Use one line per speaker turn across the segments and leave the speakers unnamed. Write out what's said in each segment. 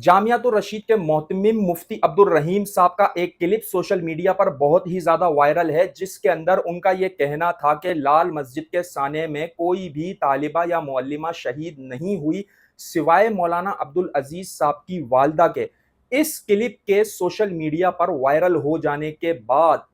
जामियातुर रशीद के मोहतमिम मुफ्ती अब्दुल रहीम साहब का एक क्लिप सोशल मीडिया पर बहुत ही ज़्यादा वायरल है, जिसके अंदर उनका ये कहना था कि लाल मस्जिद के साने में कोई भी तालिबा या मुअल्लिमा शहीद नहीं हुई सिवाय मौलाना अब्दुल अजीज साहब की वालदा के। इस क्लिप के सोशल मीडिया पर वायरल हो जाने के बाद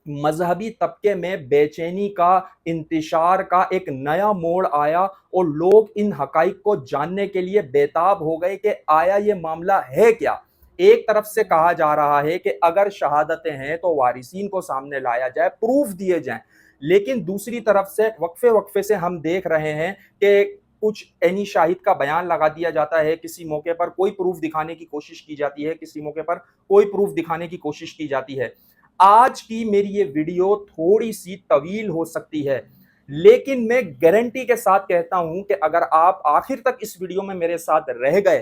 मजहबी तबके में बेचैनी का इंतशार का एक नया मोड़ आया और लोग इन हकाइक को जानने के लिए बेताब हो गए कि आया ये मामला है क्या। एक तरफ से कहा जा रहा है कि अगर शहादतें हैं तो वारिसीन को सामने लाया जाए, प्रूफ दिए जाएं, लेकिन दूसरी तरफ से वक्फे वक्फे से हम देख रहे हैं कि कुछ एनी शाहिद का बयान लगा दिया जाता है, किसी मौके पर कोई प्रूफ दिखाने की कोशिश की जाती है, किसी मौके पर कोई प्रूफ दिखाने की कोशिश की जाती है। आज की मेरी ये वीडियो थोड़ी सी तवील हो सकती है, लेकिन मैं गारंटी के साथ कहता हूं कि अगर आप आखिर तक इस वीडियो में मेरे साथ रह गए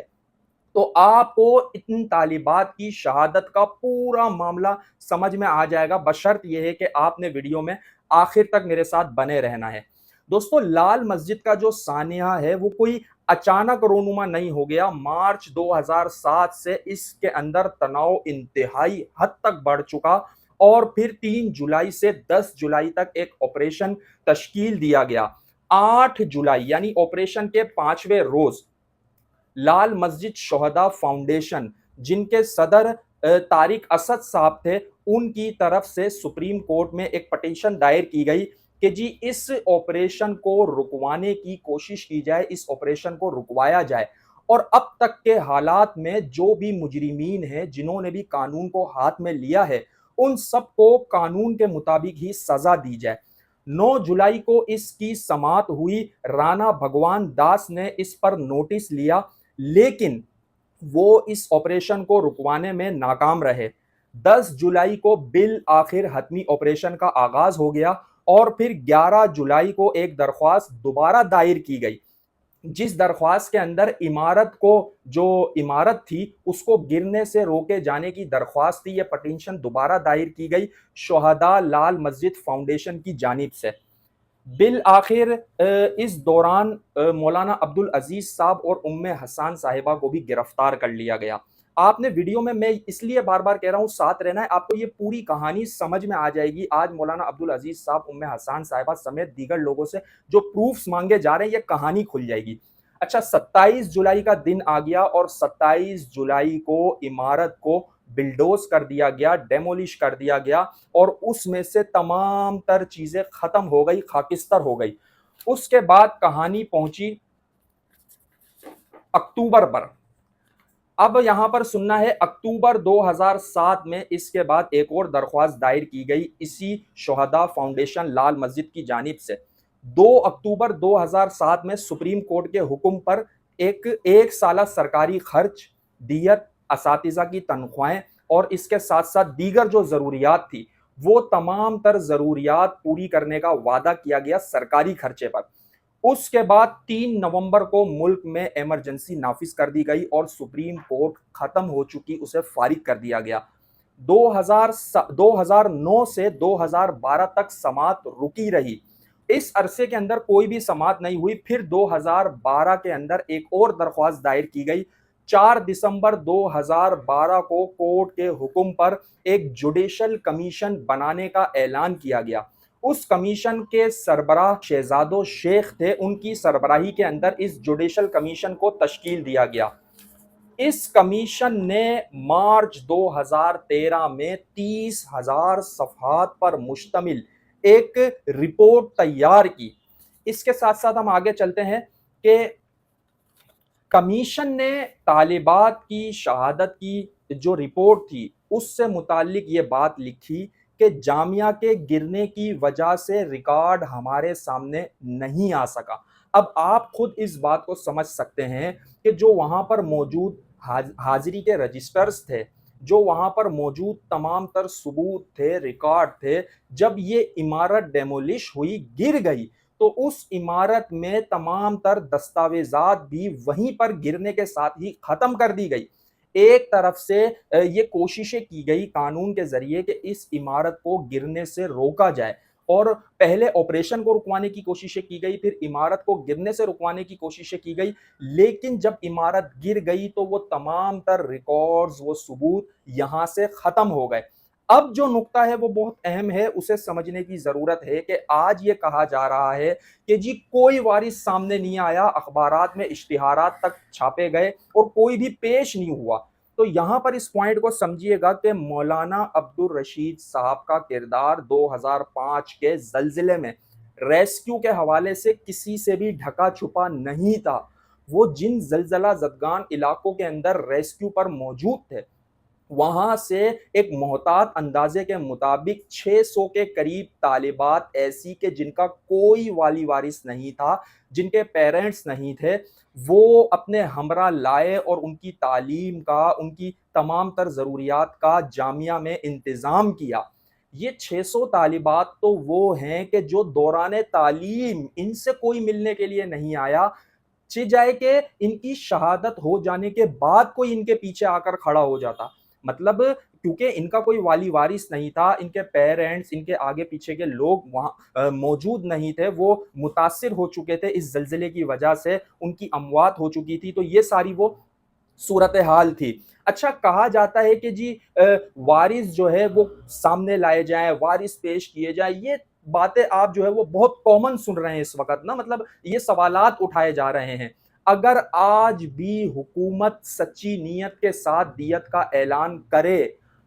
तो आपको इन तालिबात की शहादत का पूरा मामला समझ में आ जाएगा, बशर्त यह है कि आपने वीडियो में आखिर तक मेरे साथ बने रहना है। दोस्तों, लाल मस्जिद का जो सानिया है वो कोई अचानक रोनुमा नहीं हो गया। मार्च 2007 से इसके अंदर तनाव इंतहाई हद तक बढ़ चुका और फिर 3 जुलाई से 10 जुलाई तक एक ऑपरेशन तश्कील दिया गया। 8 जुलाई यानी ऑपरेशन के 5वें रोज लाल मस्जिद शोहदा फाउंडेशन, जिनके सदर तारिक असद साहब थे, उनकी तरफ से सुप्रीम कोर्ट में एक पटिशन दायर की गई कि जी इस ऑपरेशन को रुकवाने की कोशिश की जाए, इस ऑपरेशन को रुकवाया जाए और अब तक के हालात में जो भी मुजरिमीन हैं, जिन्होंने भी कानून को हाथ में लिया है, उन सबको कानून के मुताबिक ही सजा दी जाए। 9 जुलाई को इसकी समाअत हुई। राणा भगवान दास ने इस पर नोटिस लिया, लेकिन वो इस ऑपरेशन को रुकवाने में नाकाम रहे। 10 जुलाई को बिल आखिर हतमी ऑपरेशन का आगाज हो गया और फिर 11 जुलाई को एक दरख्वास्त दोबारा दायर की गई, जिस दरख्वास्त के अंदर इमारत को, जो इमारत थी उसको गिरने से रोके जाने की दरख्वास्त थी। यह पटिशन दोबारा दायर की गई शोहदा लाल मस्जिद फाउंडेशन की जानिब से। बिल आखिर इस दौरान मौलाना अब्दुल अजीज साहब और उम्मे हसन साहिबा को भी गिरफ्तार कर लिया गया। आपने वीडियो में, मैं इसलिए बार बार कह रहा हूँ साथ रहना है, आपको ये पूरी कहानी समझ में आ जाएगी। आज मौलाना अब्दुल अजीज साहब, उम्मे हसन साहिबा समेत दीगर लोगों से जो प्रूफ्स मांगे जा रहे हैं, ये कहानी खुल जाएगी। अच्छा, 27 जुलाई का दिन आ गया और 27 जुलाई को इमारत को बिल्डोज कर दिया गया, डेमोलिश कर दिया गया और उसमें से तमाम तर चीजें खत्म हो गई, खाकिस्तर हो गई। उसके बाद कहानी पहुंची अक्टूबर पर। अब यहां पर सुनना है, अक्टूबर 2007 में इसके बाद एक और दरख्वास्त दायर की गई इसी शोहदा फाउंडेशन लाल मस्जिद की जानिब से। 2 अक्टूबर 2007 में सुप्रीम कोर्ट के हुक्म पर एक साला सरकारी खर्च, दियत, असातिज़ा की तनख्वाहें और इसके साथ साथ दीगर जो ज़रूरियात थी, वो तमाम तर ज़रूरियात पूरी करने का वादा किया गया सरकारी खर्चे पर। उसके बाद 3 नवंबर को मुल्क में इमरजेंसी नाफिज कर दी गई और सुप्रीम कोर्ट खत्म हो चुकी, उसे फारिग कर दिया गया। 2009 से 2012 तक समाअत रुकी रही। इस अरसे के अंदर कोई भी समाअत नहीं हुई। फिर 2012 के अंदर एक और दरख्वास्त दायर की गई। 4 दिसंबर 2012 को कोर्ट के हुक्म पर एक जुडिशल कमीशन बनाने का ऐलान किया गया। उस कमीशन के सरबराह शहजादो शेख थे, उनकी सरबराही के अंदर इस जुडिशल कमीशन को तश्कील दिया गया। इस कमीशन ने मार्च 2013 में 30,000 सफ़हात पर मुश्तमिल एक रिपोर्ट तैयार की। इसके साथ साथ हम आगे चलते हैं कि कमीशन ने तालिबात की शहादत की जो रिपोर्ट थी उससे मुताल्लिक ये बात लिखी कि जामिया के गिरने की वजह से रिकॉर्ड हमारे सामने नहीं आ सका। अब आप खुद इस बात को समझ सकते हैं कि जो वहां पर मौजूद हाजिरी के रजिस्टर्स थे, जो वहां पर मौजूद तमाम तर सबूत थे, रिकॉर्ड थे, जब ये इमारत डेमोलिश हुई, गिर गई, तो उस इमारत में तमाम तर दस्तावेजात भी वहीं पर गिरने के साथ ही खत्म कर दी गई। एक तरफ से ये कोशिशें की गई कानून के जरिए कि इस इमारत को गिरने से रोका जाए اور पहले ऑपरेशन को रुकवाने की कोशिशें की गई, फिर इमारत को गिरने से रुकवाने की कोशिशें की गई, लेकिन जब इमारत गिर गई तो वो तमाम तर रिकॉर्ड्स, वो सबूत यहाँ से खत्म हो गए। अब जो नुक्ता है वो बहुत अहम है, उसे समझने की जरूरत है कि आज ये कहा जा रहा है कि जी कोई वारिस सामने नहीं आया, अखबारात में इश्तिहारात तक छापे गए और कोई भी पेश नहीं हुआ। तो यहाँ पर इस पॉइंट को समझिएगा कि मौलाना अब्दुल रशीद साहब का किरदार 2005 के जलजिले में रेस्क्यू के हवाले से किसी से भी ढका छुपा नहीं था। वो जिन जलजला जदगान इलाकों के अंदर रेस्क्यू पर मौजूद थे, वहां से एक मोहतात अंदाजे के मुताबिक 600 के करीब तालिबात ऐसी के जिनका कोई वाली वारिस नहीं था, जिनके पेरेंट्स नहीं थे, वो अपने हमरा लाए और उनकी तालीम का, उनकी तमाम तर ज़रूरियात का जामिया में इंतज़ाम किया। ये 600 तालिबात तो वो हैं कि जो दौरान तालीम इनसे कोई मिलने के लिए नहीं आया, ची जाए कि इनकी शहादत हो जाने के बाद कोई इनके पीछे आकर खड़ा हो जाता। मतलब क्योंकि इनका कोई वाली वारिस नहीं था, इनके पेरेंट्स, इनके आगे पीछे के लोग वहाँ मौजूद नहीं थे, वो मुतासिर हो चुके थे इस ज़लज़ले की वजह से, उनकी अमवात हो चुकी थी। तो ये सारी वो सूरत हाल थी। अच्छा, कहा जाता है कि जी वारिस जो है वो सामने लाए जाएं, वारिस पेश किए जाएं, ये बातें आप जो है वो बहुत कॉमन सुन रहे हैं इस वक्त ना, मतलब ये सवालात उठाए जा रहे हैं। अगर आज भी हुकूमत सच्ची नीयत के साथ दियत का ऐलान करे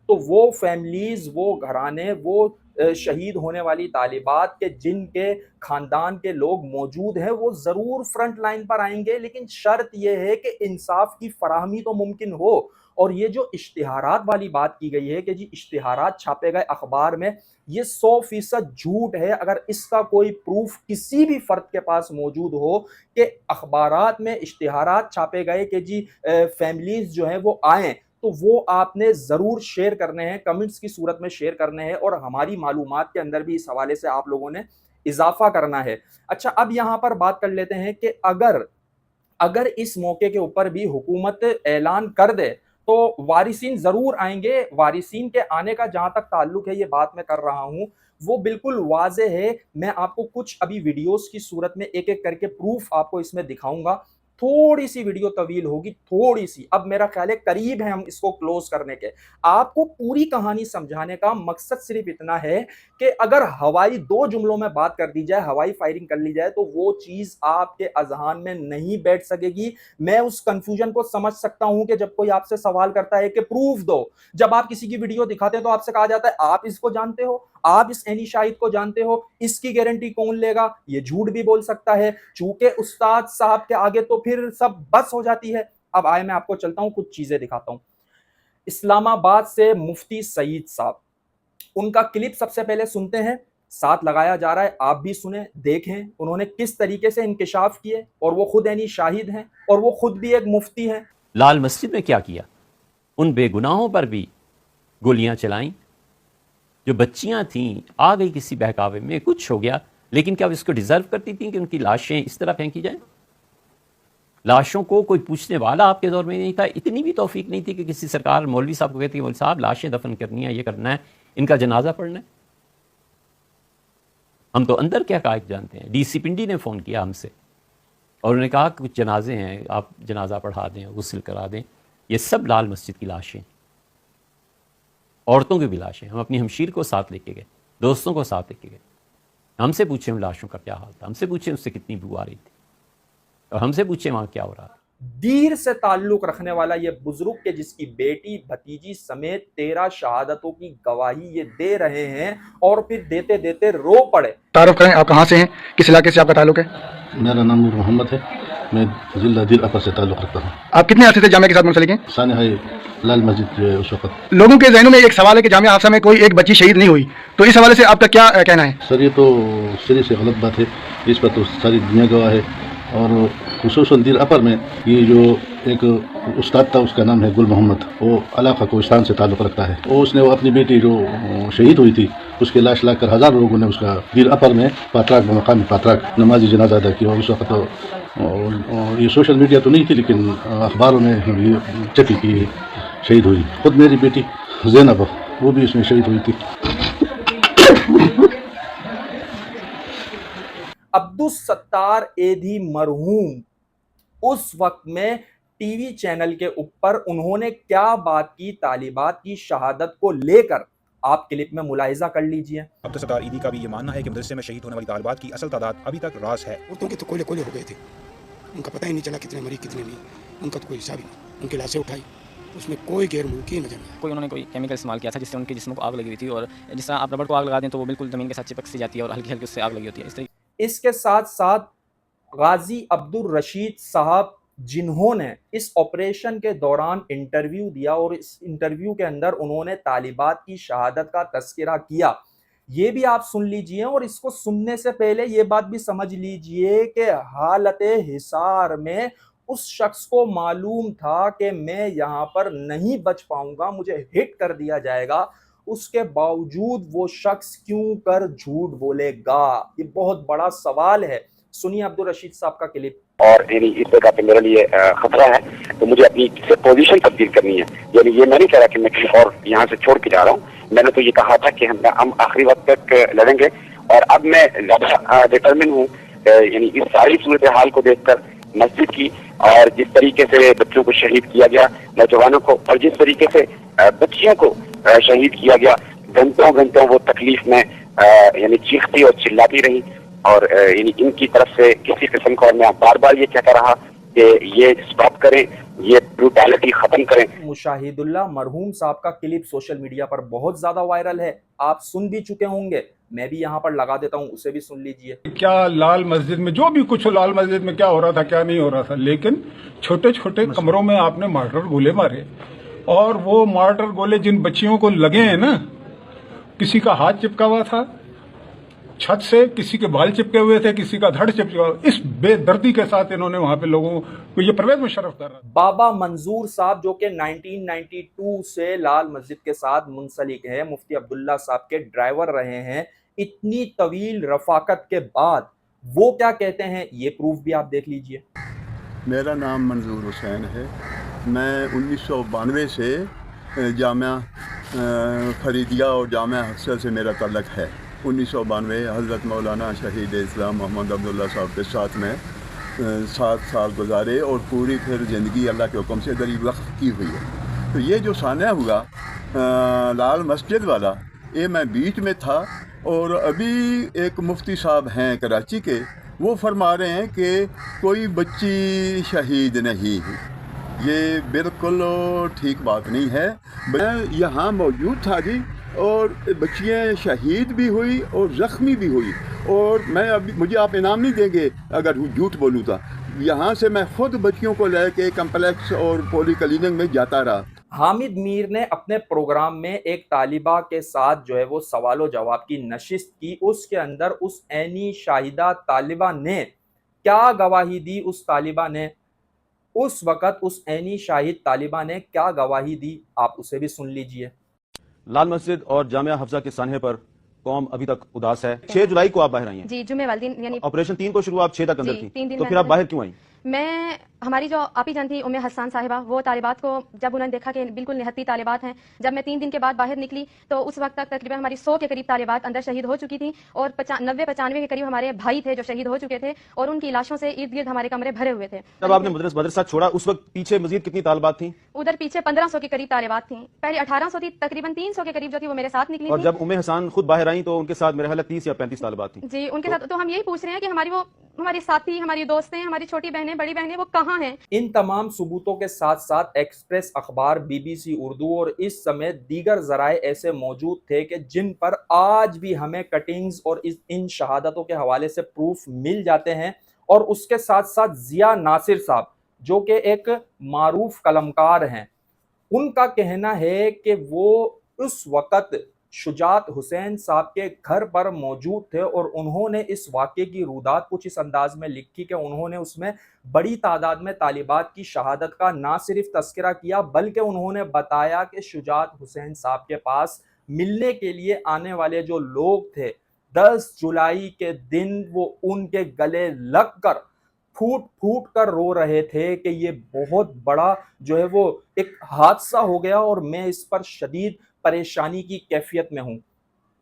तो वो फैमिलीज, वो घराने, वो शहीद होने वाली तालिबात के जिनके खानदान के लोग मौजूद हैं, वो ज़रूर फ्रंट लाइन पर आएंगे, लेकिन शर्त यह है कि इंसाफ की फराहमी तो मुमकिन हो। और ये जो इश्तिहारात वाली बात की गई है कि जी इश्तिहारात छापे गए अखबार में, ये 100% झूठ है। अगर इसका कोई प्रूफ किसी भी फर्द के पास मौजूद हो कि अखबारात में इश्तिहारात छापे गए कि जी फैमिलीज जो हैं वो आएँ, तो वो आपने ज़रूर शेयर करने हैं, कमेंट्स की सूरत में शेयर करने हैं और हमारी मालूमात के अंदर भी इस हवाले से आप लोगों ने इजाफा करना है। अच्छा, अब यहाँ पर बात कर लेते हैं कि अगर इस मौके के ऊपर भी हुकूमत ऐलान कर दे तो वारिसीन ज़रूर आएंगे। वारिसीन के आने का जहाँ तक ताल्लुक है, ये बात मैं कर रहा हूँ, वो बिल्कुल वाज़े है। मैं आपको कुछ अभी वीडियोस की सूरत में एक एक करके प्रूफ आपको इसमें दिखाऊंगा। थोड़ी सी वीडियो तवील होगी, थोड़ी सी, अब मेरा ख्याल है करीब है हम इसको क्लोज करने के। आपको पूरी कहानी समझाने का मकसद सिर्फ इतना है कि अगर हवाई 2 जुमलों में बात कर दी जाए, हवाई फायरिंग कर ली जाए, तो वो चीज आपके अजहान में नहीं बैठ सकेगी। मैं उस कंफ्यूजन को समझ सकता हूं कि जब कोई आपसे सवाल करता है कि प्रूफ दो, जब आप किसी की वीडियो दिखाते हैं तो आपसे कहा जाता है आप इसको जानते हो, आप इस एनी शाहिद को जानते हो, इसकी गारंटी कौन लेगा? ये झूठ भी बोल सकता है। चूंकि उस्ताद साहब के आगे तो फिर सब बस हो जाती है। अब आए मैं आपको चलता हूं, कुछ चीजें दिखाता हूं। इस्लामाबाद से मुफ्ती सईद साहब, उनका क्लिप सबसे पहले सुनते हैं, साथ लगाया जा रहा है, आप भी सुने, देखें उन्होंने किस तरीके से इंकिशाफ किए, और वो खुद एनी शाहिद हैं और वो खुद भी एक मुफ्ती हैं।
लाल मस्जिद में क्या किया, उन बेगुनाहों पर भी गोलियां चलाईं। जो बच्चियां थीं, आ गई किसी बहकावे में, कुछ हो गया, लेकिन क्या इसको डिजर्व करती थी कि उनकी लाशें इस तरह फेंकी जाएं? लाशों को कोई पूछने वाला आपके दौर में नहीं था। इतनी भी तौफीक नहीं थी कि किसी सरकार मौलवी साहब को कहती है, मौलवी साहब लाशें दफन करनी है, ये करना है, इनका जनाजा पढ़ना है। हम तो अंदर क्या कायद जानते हैं। डीसी पिंडी ने फ़ोन किया हमसे और उन्होंने कहा कि कुछ जनाजे हैं, आप जनाजा पढ़ा दें, गुस्ल करा दें। ये सब लाल मस्जिद की लाशें, औरतों की भी लाशें। हम अपनी हमशीर को साथ लेके गए, दोस्तों को साथ लेके गए। हमसे पूछे उन लाशों का क्या हाल था, हमसे पूछे उससे कितनी बू आ रही थी, और हमसे पूछे वहाँ क्या हो रहा था।
दीर से ताल्लुक रखने वाला ये बुजुर्ग के जिसकी बेटी भतीजी समेत 13 शहादतों की गवाही ये दे रहे हैं और फिर देते देते रो पड़े।
तारुफ करें, आप कहाँ से हैं, किस इलाके से आपका ताल्लुक है?
मेरा नाम नूर मोहम्मद है, मैं जिला दिल अपर से ताल्लुक़ रखता हूँ।
आप कितने अर्से से जामिया के साथ मुंसलिक हैं?
साने है लाल मस्जिद जो है उस वक्त।
लोगों के ज़हनों में एक सवाल है कि जामिया हादसा में कोई एक बच्ची शहीद नहीं हुई, तो इस हवाले से आपका क्या कहना है?
सर, ये तो सिरे से गलत बात है, इस पर तो सारी दुनिया गवाह है। और खुसूसन दिल अपर में ये जो एक उस्ताद था, उसका नाम है गुल मोहम्मद, वो अलाक़ा कोहिस्तान से ताल्लुक़ रखता है। वो अपनी बेटी जो शहीद हुई थी, उसकी लाश लाकर हज़ारों लोगों ने उसका दिल अपर में पात्राक मकामी पात्राक नमाजी जनाजा अदा किया। और उस वक्त तो ये सोशल मीडिया तो नहीं थी, लेकिन अखबारों में ये छपी की शहीद हुई। खुद मेरी बेटी ज़ैनब, वो भी इसमें शहीद हुई थी।
عبدالستار ایدھی مرحوم اس وقت میں ٹی وی چینل کے اوپر انہوں نے کیا بات کی طالبات کی شہادت کو لے کر، آپ کلپ میں ملاحظہ کر لیجئے۔
عبدالستار ایدھی کا بھی یہ ماننا ہے کہ مدرسے میں شہید ہونے والی طالبات کی اصل تعداد ابھی تک راز ہے۔
عورتوں کے تو کولے کولے ہو گئے تھے، ان کا پتہ ہی نہیں چلا کتنے مری کتنے نہیں، ان کا تو کوئی حساب ہی نہیں، ان کی لاشیں اٹھائی، اس میں کوئی غیر ملکی نظر نہیں آیا۔
کوئی انہوں نے کوئی کیمیکل استعمال کیا تھا جس سے ان کے جسم کو آگ لگی ہوئی تھی، اور جس طرح آپ ربڑ کو آگ لگا دیں تو وہ بالکل زمین کے ساتھ چپک سی جاتی ہے اور ہلکی ہلکی اس سے آگ لگی ہوتی ہے۔ اس طریقے
اس کے ساتھ ساتھ غازی عبدالرشید صاحب جنہوں نے اس آپریشن کے دوران انٹرویو دیا اور اس انٹرویو کے اندر انہوں نے طالبات کی شہادت کا تذکرہ کیا، یہ بھی آپ سن لیجئے، اور اس کو سننے سے پہلے یہ بات بھی سمجھ لیجئے کہ حالت حصار میں اس شخص کو معلوم تھا کہ میں یہاں پر نہیں بچ پاؤں گا، مجھے ہٹ کر دیا جائے گا، اس کے باوجود وہ شخص کیوں کر جھوٹ بولے گا؟ یہ بہت بڑا سوال ہے۔ سنیے عبدالرشید صاحب کا کلپ۔
اور یعنی اس جگہ پہ میرے لیے خطرہ ہے تو مجھے اپنی پوزیشن تبدیل کرنی ہے، یعنی یہ میں نہیں کہہ رہا کہ میں کسی اور یہاں سے چھوڑ کے جا رہا ہوں، میں نے تو یہ کہا تھا کہ ہم آخری وقت تک لڑیں گے، اور اب میں زیادہ ڈٹرمن ہوں، یعنی اس ساری صورتحال کو دیکھ کر مسجد کی، اور جس طریقے سے بچوں کو شہید کیا گیا، نوجوانوں کو، اور جس طریقے سے بچیوں کو شہید کیا گیا، گھنٹوں گھنٹوں وہ تکلیف میں یعنی چیختی اور چلاتی رہی، اور یعنی ان کی طرف سے کسی قسم کا، اور میں بار بار یہ کہتا رہا کہ یہ سٹاپ کریں، یہ بروٹیلٹی ختم کریں۔
مشاہد اللہ مرحوم صاحب کا کلپ سوشل میڈیا پر بہت زیادہ وائرل ہے، آپ سن بھی چکے ہوں گے، میں بھی یہاں پر لگا دیتا ہوں، اسے بھی سن لیجئے۔
کیا لال مسجد میں جو بھی کچھ لال مسجد میں کیا ہو رہا تھا کیا نہیں ہو رہا تھا، لیکن چھوٹے چھوٹے کمروں میں آپ نے مارٹر گولے مارے، اور وہ مارٹر گولے جن بچیوں کو لگے ہیں نا، کسی کا ہاتھ چپکا ہوا تھا چھت سے، کسی کے بال چپکے ہوئے تھے، کسی کا دھڑ چپکا ہوا، اس بے دردی کے ساتھ انہوں نے وہاں پہ لوگوں کو، یہ پرویز مشرف کر رہا تھا۔
بابا منظور صاحب جو کہ 1992 سے لال مسجد کے ساتھ منسلک ہے، مفتی عبداللہ صاحب کے ڈرائیور رہے ہیں، اتنی طویل رفاقت کے بعد وہ کیا کہتے ہیں، یہ پروف بھی آپ دیکھ لیجئے۔
میرا نام منظور حسین ہے، میں 1992 سے جامعہ فریدیہ اور جامعہ حفصہ سے میرا تعلق ہے۔ 1992 حضرت مولانا شہید اسلام محمد عبداللہ صاحب کے ساتھ میں 7 سال گزارے، اور پوری پھر زندگی اللہ کے حکم سے دری وقف کی ہوئی ہے۔ تو یہ جو سانحہ ہوا لال مسجد والا، یہ میں بیچ میں تھا، اور ابھی ایک مفتی صاحب ہیں کراچی کے، وہ فرما رہے ہیں کہ کوئی بچی شہید نہیں، یہ بالکل ٹھیک بات نہیں ہے۔ میں یہاں موجود تھا جی، اور بچیاں شہید بھی ہوئی اور زخمی بھی ہوئی، اور میں ابھی، مجھے آپ انعام نہیں دیں گے اگر جھوٹ بولوں تھا، یہاں سے میں خود بچیوں کو لے کے کمپلیکس اور پولی کلینک میں جاتا رہا۔
حامد میر نے اپنے پروگرام میں ایک طالبہ کے ساتھ جو ہے وہ سوال و جواب کی نشست کی، اس کے اندر اس عینی شاہدہ طالبہ نے کیا گواہی دی، اس طالبہ نے اس وقت، اس عینی شاہد طالبہ نے کیا گواہی دی، آپ اسے بھی سن لیجئے۔
لال مسجد اور جامعہ حفظہ کے سانحے پر قوم ابھی تک اداس ہے۔ 6 جولائی کو آپ باہر آئی ہیں
جی، جمعے والے دن، یعنی
آپریشن 3 کو شروع، آپ 6 تک اندر
جی، 3
تھیں،
دن
تو
میں
پھر آپ
اندر
باہر کیوں آئیں؟
میں، ہماری جو آپی جان تھی ام حسان صاحبہ، وہ طالبات کو جب انہوں نے دیکھا کہ بالکل نہتی طالبات ہیں، جب میں 3 دن کے بعد باہر نکلی تو اس وقت تک تقریباً ہماری 100 کے قریب طالبات اندر شہید ہو چکی تھیں، اور 90-95 کے قریب ہمارے بھائی تھے جو شہید ہو چکے تھے، اور ان کی لاشوں سے ارد گرد ہمارے کمرے بھرے ہوئے تھے۔
جب آپ نے مدرسہ چھوڑا اس وقت پیچھے مزید کتنی طالبات تھیں؟
ادھر پیچھے 1500 کے قریب طالبات تھیں، پہلے 1800 تھی، تقریباً 300 کے قریب جو تھی وہ میرے ساتھ نکلی
اور
تھی۔
جب ام حسان خود باہر آئیں تو ان کے ساتھ میرے خیال ہے 30 یا 35 طالبات تھیں۔
جی، ان کے ساتھ، تو ہم یہی پوچھ رہے ہیں کہ ہماری ساتھی، ہماری دوستیں، ہماری چھوٹی بہنیں، بڑی بہنیں، وہ کہاں ہیں؟
ان تمام ثبوتوں کے ساتھ ساتھ ایکسپریس اخبار، BBC اردو اور اس سمیت دیگر ذرائع ایسے موجود تھے کہ جن پر آج بھی ہمیں کٹنگز اور ان شہادتوں کے حوالے سے پروف مل جاتے ہیں، اور اس کے ساتھ ساتھ ضیاء ناصر صاحب جو کہ ایک معروف قلمکار ہیں، ان کا کہنا ہے کہ وہ اس وقت شجاعت حسین صاحب کے گھر پر موجود تھے، اور انہوں نے اس واقعے کی رودات کچھ اس انداز میں لکھی کہ انہوں نے اس میں بڑی تعداد میں طالبات کی شہادت کا نہ صرف تذکرہ کیا، بلکہ انہوں نے بتایا کہ شجاعت حسین صاحب کے پاس ملنے کے لیے آنے والے جو لوگ تھے، 10 جولائی کے دن وہ ان کے گلے لگ کر پھوٹ پھوٹ کر رو رہے تھے کہ یہ بہت بڑا جو ہے وہ ایک حادثہ ہو گیا، اور میں اس پر شدید پریشانی کی کیفیت میں ہوں۔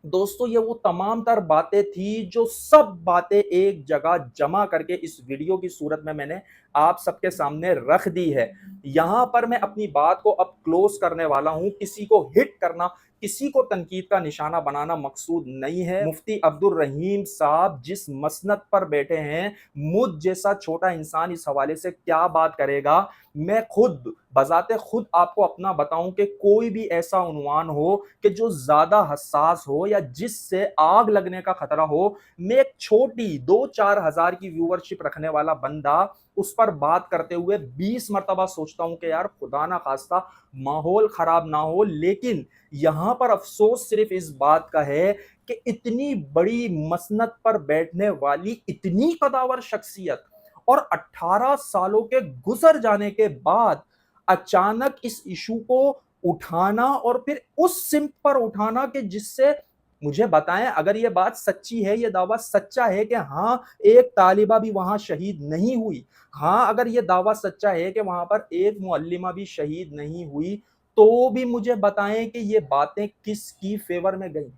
दोस्तों ये वो तमाम तर बातें थी जो सब बातें एक जगह जमा करके इस वीडियो की सूरत में मैंने आप सबके सामने रख दी है। यहाँ पर मैं अपनी बात को अब क्लोज करने वाला हूँ। किसी को हिट करना, किसी को तनकीद का निशाना बनाना मकसूद नहीं है। मुफ्ती अब्दुल रहीम साहब जिस मसनद पर बैठे हैं, मुझ जैसा छोटा इंसान इस हवाले से क्या बात करेगा। मैं खुद बजाते खुद आपको अपना बताऊं कि कोई भी ऐसा उन्वान हो कि जो ज्यादा हसास हो या जिससे आग लगने का खतरा हो, मैं एक छोटी 2-4 हजार की व्यूअरशिप रखने वाला बंदा उस पर बात करते हुए 20 मरतबा सोचता हूं कि यार खुदा ना खास्ता माहौल खराब ना हो। लेकिन यहां पर अफसोस सिर्फ इस बात का है कि इतनी बड़ी मसनद पर बैठने वाली इतनी कदावर शख्सियत और 18 सालों के गुजर जाने के बाद अचानक इस इशू को उठाना और फिर उस सिमत पर उठाना कि जिससे मुझे बताएं अगर ये बात सच्ची है, ये दावा सच्चा है कि हाँ एक तालिबा भी वहां शहीद नहीं हुई, हाँ अगर ये दावा सच्चा है कि वहां पर एक मुअल्लिमा भी शहीद नहीं हुई, तो भी मुझे बताएं कि ये बातें किसकी फेवर में गई।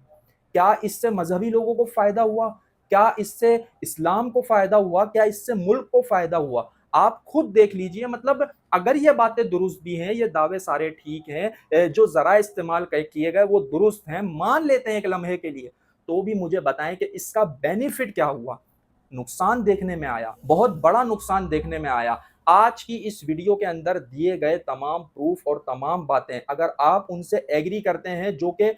क्या इससे मजहबी लोगों को फायदा हुआ? क्या इससे इस्लाम को फायदा हुआ? क्या इससे मुल्क को फायदा हुआ? आप खुद देख लीजिए। मतलब अगर ये बातें दुरुस्त भी हैं, ये दावे सारे ठीक हैं, जो जरा इस्तेमाल किए गए वो दुरुस्त हैं, मान लेते हैं एक लम्हे के लिए, तो भी मुझे बताएं कि इसका बेनिफिट क्या हुआ। नुकसान देखने में आया, बहुत बड़ा नुकसान देखने में आया। आज की इस वीडियो के अंदर दिए गए तमाम प्रूफ और तमाम बातें अगर आप उनसे एग्री करते हैं, जो कि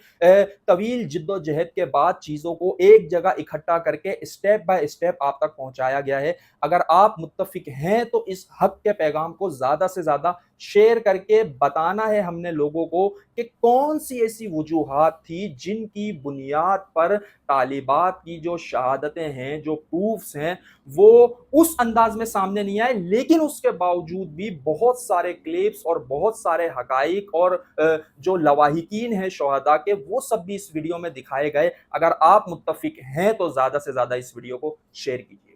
तवील जिद्दोजहद के बाद चीज़ों को एक जगह इकट्ठा करके स्टेप बाय स्टेप आप तक पहुंचाया गया है, अगर आप मुत्तफिक हैं तो इस हक के पैगाम को ज़्यादा से ज़्यादा शेयर करके बताना है हमने लोगों को कि कौन सी ऐसी वजूहात थी जिनकी बुनियाद पर तालिबात की जो शहादतें हैं, जो प्रूफ्स हैं, वो उस अंदाज में सामने नहीं आए। लेकिन उसके बावजूद भी बहुत सारे क्लिप्स और बहुत सारे हकाइक और जो लवाहिकीन हैं शोहदा के, वो सब भी इस वीडियो में दिखाए गए। अगर आप मुत्तफिक हैं तो ज़्यादा से ज़्यादा इस वीडियो को शेयर कीजिए।